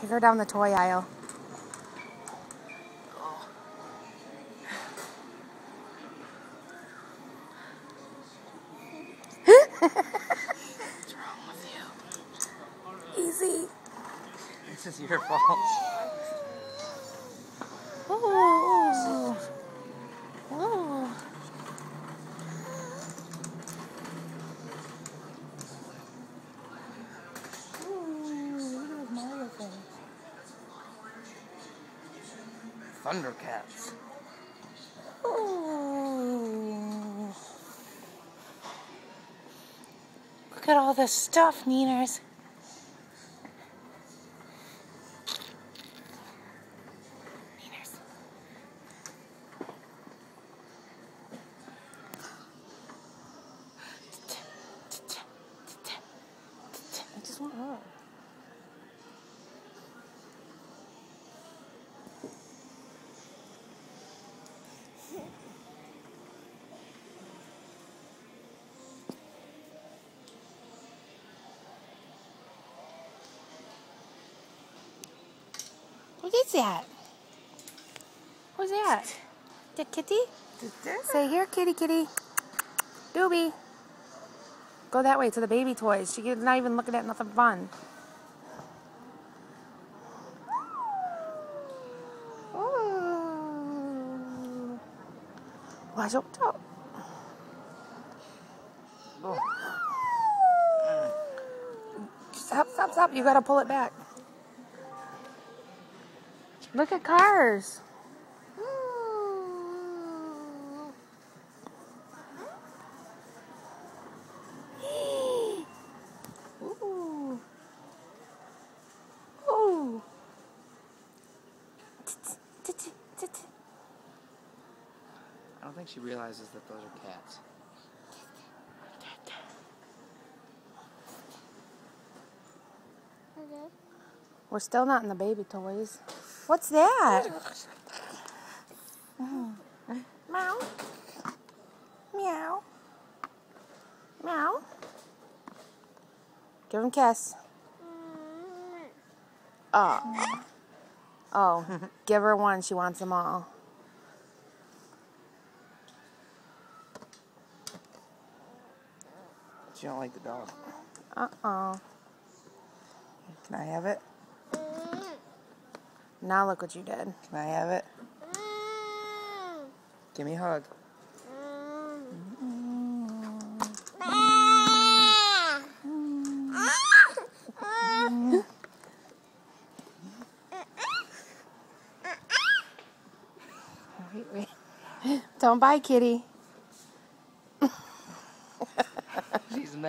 Take her down the toy aisle. What's wrong with you? Easy. This is your fault. Oh. Oh. Thundercats. Ooh. Look at all this stuff, Nieners. Nieners. I just want her. What is that? Who's that? The kitty? Say here, kitty, kitty. Doobie. Go that way to the baby toys. She's not even looking at nothing fun. Ooh. Watch out. Oh. Stop, stop, stop. You gotta pull it back. Look at cars. Ooh. Ooh. I don't think she realizes that those are cats. We're still not in the baby toys. What's that? Meow. Meow. Meow. Give him a kiss. Oh. Oh. Give her one. She wants them all. She don't like the dog. Uh-oh. Can I have it? Now look what you did. Can I have it? Give me a hug. Wait. Don't bite, kitty. She's mad.